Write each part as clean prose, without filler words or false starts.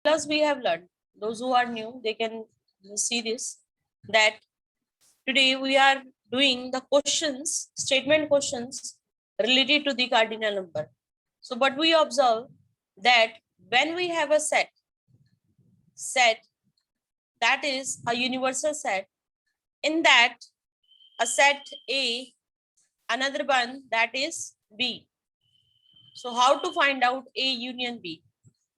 Plus we have learned, those who are new, they can see this, that today we are doing the questions, statement questions related to the cardinal number. So what we observe that when we have a set that is a universal set, in that a set A, another one that is B. So how to find out A union B?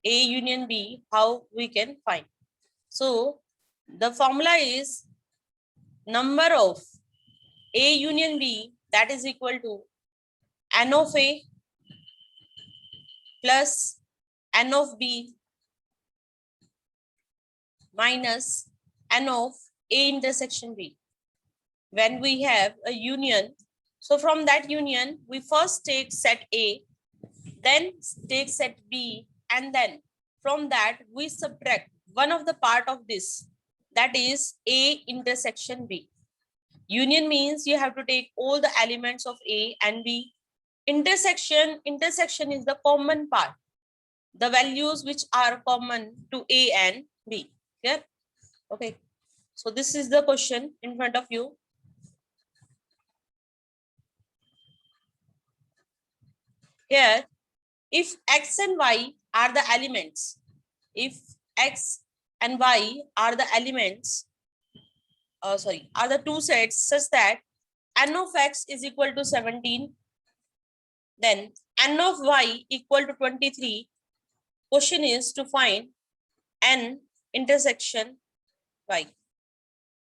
A union B, how we can find? So the formula is number of A union B, that is equal to N of A plus N of B minus N of A intersection B. When we have a union, so from that union, we first take set A, then take set B, and then from that we subtract one of the part of this, that is A intersection B. Union means you have to take all the elements of A and B. Intersection is the common part, the values which are common to A and B. Clear? Okay. So this is the question in front of you. Here, if X and Y are the elements, if X and Y are the elements, are the two sets such that N of X is equal to 17, then N of Y equal to 23. Question is to find N intersection Y.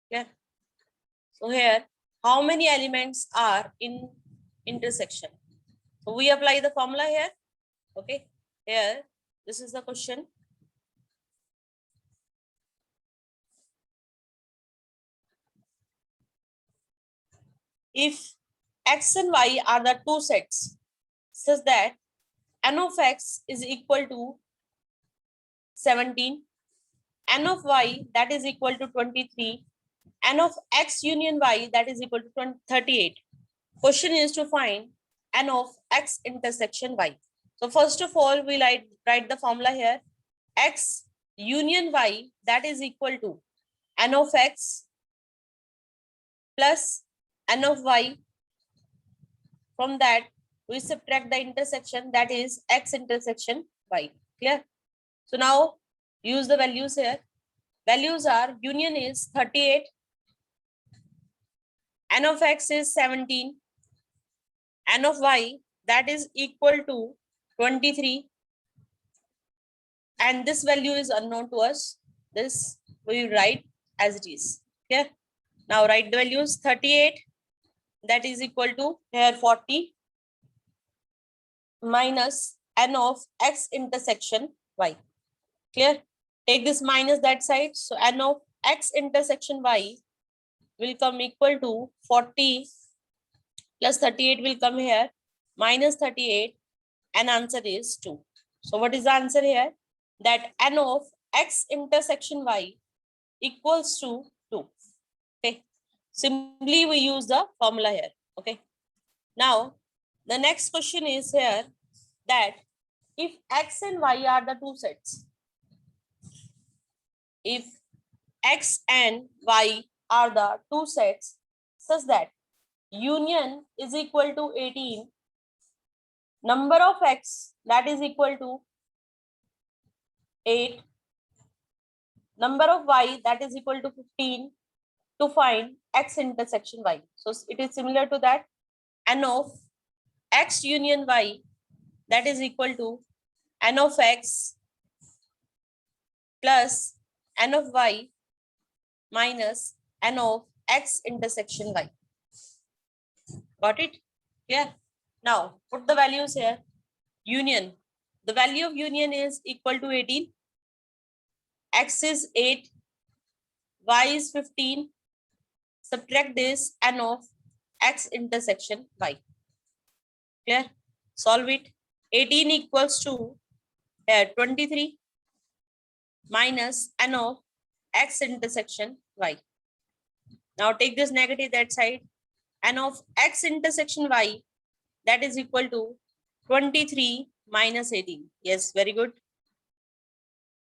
Yeah. So here, how many elements are in intersection? So we apply the formula here. Okay. Here, this is the question. If X and Y are the two sets such that N of X is equal to 17, N of Y that is equal to 23, N of X union Y that is equal to 38. Question is to find N of X intersection Y. So first of all, we write the formula here. X union Y that is equal to N of X plus N of Y. From that, we subtract the intersection, that is X intersection Y. Clear? So now use the values here. Values are union is 38, N of X is 17, N of Y that is equal to 23, and this value is unknown to us. This we write as it is. Okay. Now write the values. 38 that is equal to here 40 minus N of X intersection Y. Clear? Take this minus that side. So N of X intersection Y will come equal to 40 plus 38 will come here minus 38, and answer is 2. So what is the answer here? That N of X intersection Y equals to 2. Okay. Simply we use the formula here. Okay. Now the next question is here that if X and Y are the two sets, if X and Y are the two sets such that union is equal to 18, number of X that is equal to 8, number of Y that is equal to 15, to find X intersection Y. So it is similar to that. N of X union Y that is equal to N of X plus N of Y minus N of X intersection Y. Got it? Yeah. Now put the values here. Union. The value of union is equal to 18. X is 8. Y is 15. Subtract this N of X intersection Y. Clear? Solve it. 18 equals to 23 minus N of X intersection Y. Now take this negative that side. N of X intersection Y that is equal to 23 minus 18. Yes, very good.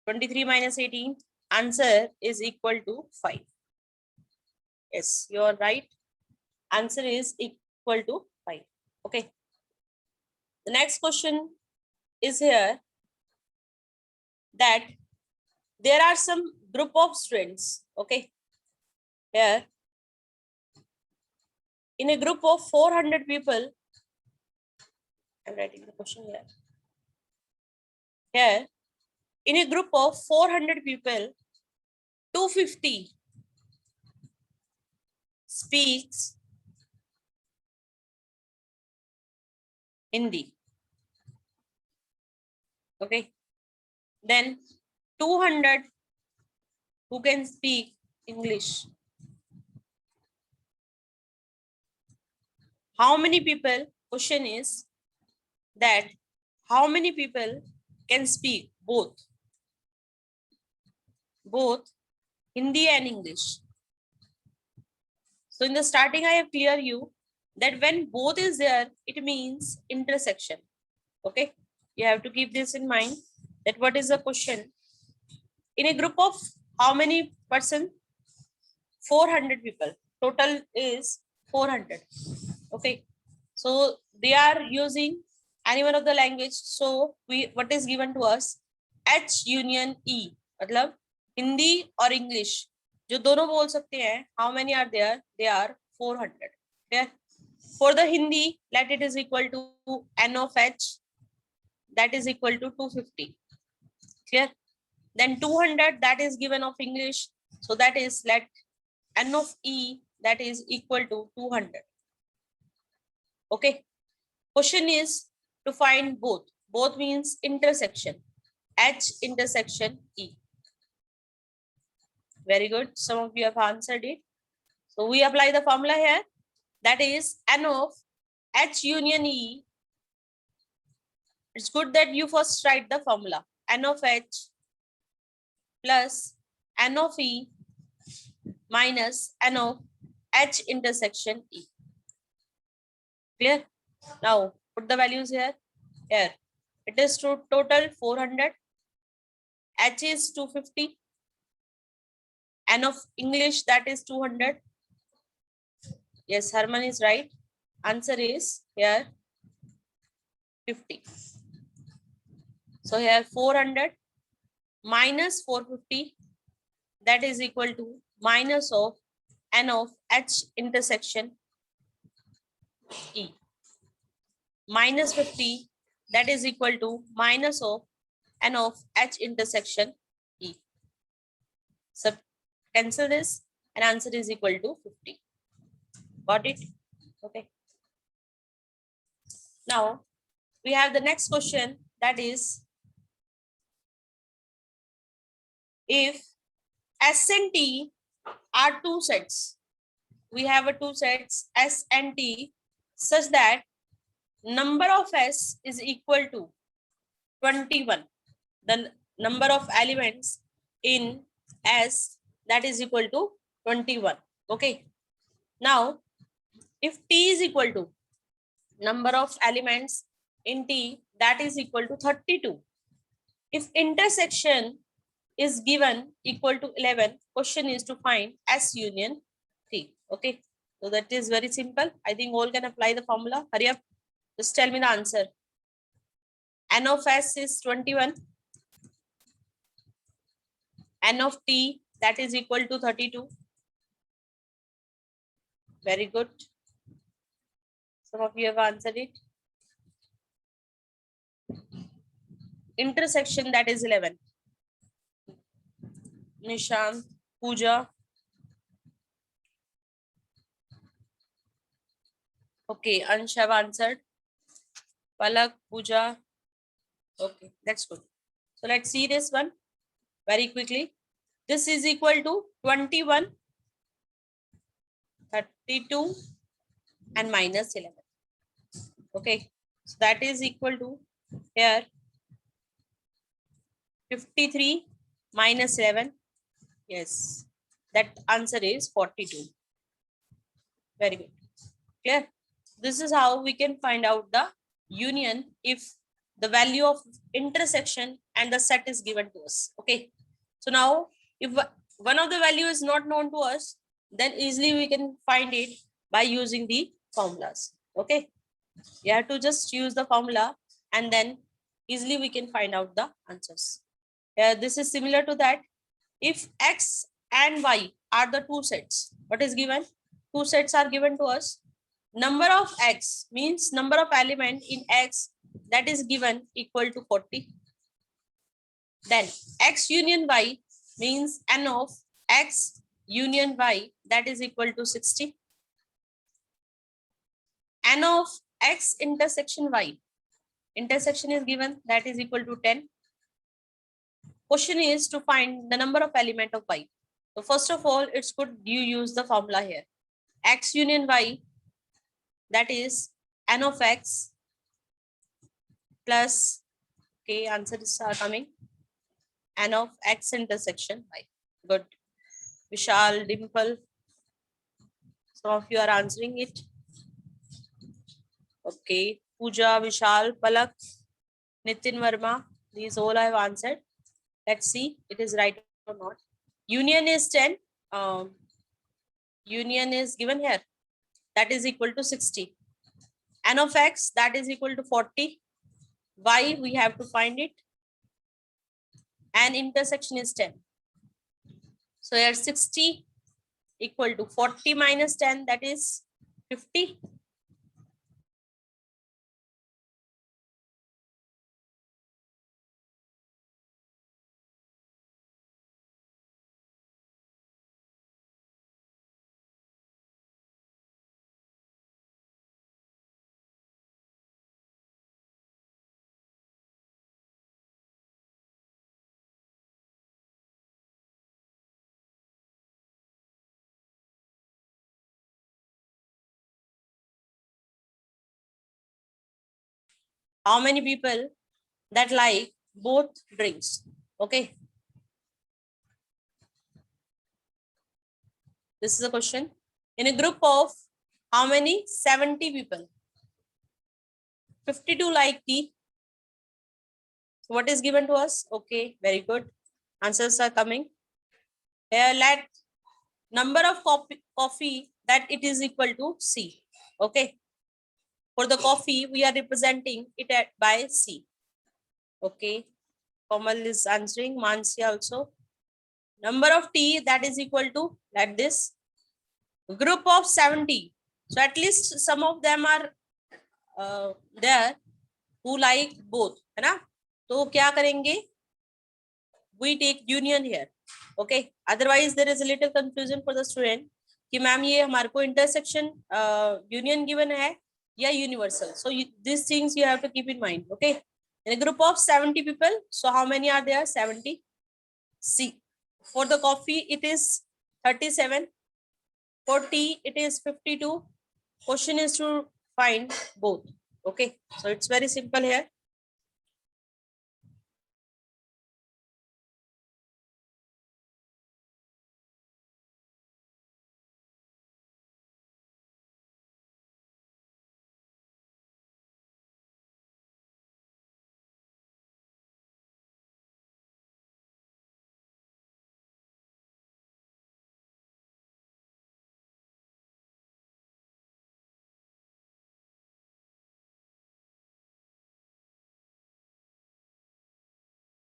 23 minus 18. Answer is equal to 5. Yes, you are right. Answer is equal to 5. Okay. The next question is here that there are some group of students. Okay. Here, in a group of 400 people, I'm writing the question here. Here, in a group of 400 people, 250 speaks Hindi. Okay. Then 200 who can speak English. How many people? Question is that how many people can speak both Hindi and English? So in the starting, I have cleared you that when both is there, it means intersection. Okay, you have to keep this in mind. That what is the question? In a group of how many person? 400 people. Total is 400. Okay, so they are using any one of the language. So we what is given to us? H union E. मतलब हिंदी और English जो दोनों बोल सकते हैं. How many are there? They are 400. Clear? For the Hindi, let it is equal to N of H. That is equal to 250. Clear? Then 200 that is given of English. So that is let N of E that is equal to 200. Okay. Question is to find both. Both means intersection. H intersection E. Very good. Some of you have answered it. So we apply the formula here. That is N of H union E. It's good that you first write the formula. N of H plus N of E minus N of H intersection E. Clear? Now put the values here. Here it is total 400. H is 250. N of English that is 200. Yes, Herman is right. Answer is here 50. So here 400 minus 450 that is equal to minus of N of H intersection E. Minus 50 that is equal to minus of N of H intersection E. So cancel this and answer is equal to 50. Got it? Okay. Now we have the next question, that is if S and T are two sets. We have a two sets S and T such that number of S is equal to 21. The number of elements in S that is equal to 21. Okay. Now if T is equal to number of elements in T that is equal to 32. If intersection is given equal to 11, question is to find S union T. Okay. So that is very simple. I think all can apply the formula. Hurry up. Just tell me the answer. N of S is 21. N of T that is equal to 32. Very good. Some of you have answered it. Intersection that is 11. Nishant, Pooja. Okay, Ansh have answered. Palak, Pooja. Okay, that's good. So let's see this one very quickly. This is equal to 21, 32 and minus 11. Okay, so that is equal to here 53 minus 11. Yes, that answer is 42. Very good. Clear? This is how we can find out the union if the value of intersection and the set is given to us. Okay. So now if one of the value is not known to us, then easily we can find it by using the formulas. Okay. You have to just use the formula and then easily we can find out the answers. This is similar to that. If X and Y are the two sets, what is given? Two sets are given to us. Number of X means number of element in X that is given equal to 40. Then X union Y means N of X union Y that is equal to 60. N of X intersection Y, intersection is given that is equal to 10. Question is to find the number of element of Y. So first of all, it's good you use the formula here. X union Y, that is N of X plus, okay, answers are coming, N of X intersection Y. Good. Vishal, Dimple, some of you are answering it. Okay. Pooja, Vishal, Palak, Nitin Verma, these all I have answered. Let's see it is right or not. Union is 10. Union is given here. That is equal to 60. N of X that is equal to 40. Y we have to find it. And intersection is 10. So here 60 equal to 40 minus 10, that is 50. How many people that like both drinks? Okay. This is a question. In a group of how many? 70 people. 52 like tea. So what is given to us? Okay, very good. Answers are coming. Here, let number of coffee that it is equal to C. Okay. For the coffee, we are representing it by C. Okay. Komal is answering. Mansi also. Number of tea that is equal to, like this. Group of 70. So at least some of them are there who like both. है ना? तो क्या करेंगे? We take union here. Okay. Otherwise, there is a little confusion for the student कि ma'am ये हमारे को intersection union given है या universal. So these things you have to keep in mind. Okay. In a group of 70 people, so how many are there? 70. C. For the coffee, it is 37. For tea, it is 52. Question is to find both. Okay. So it's very simple here.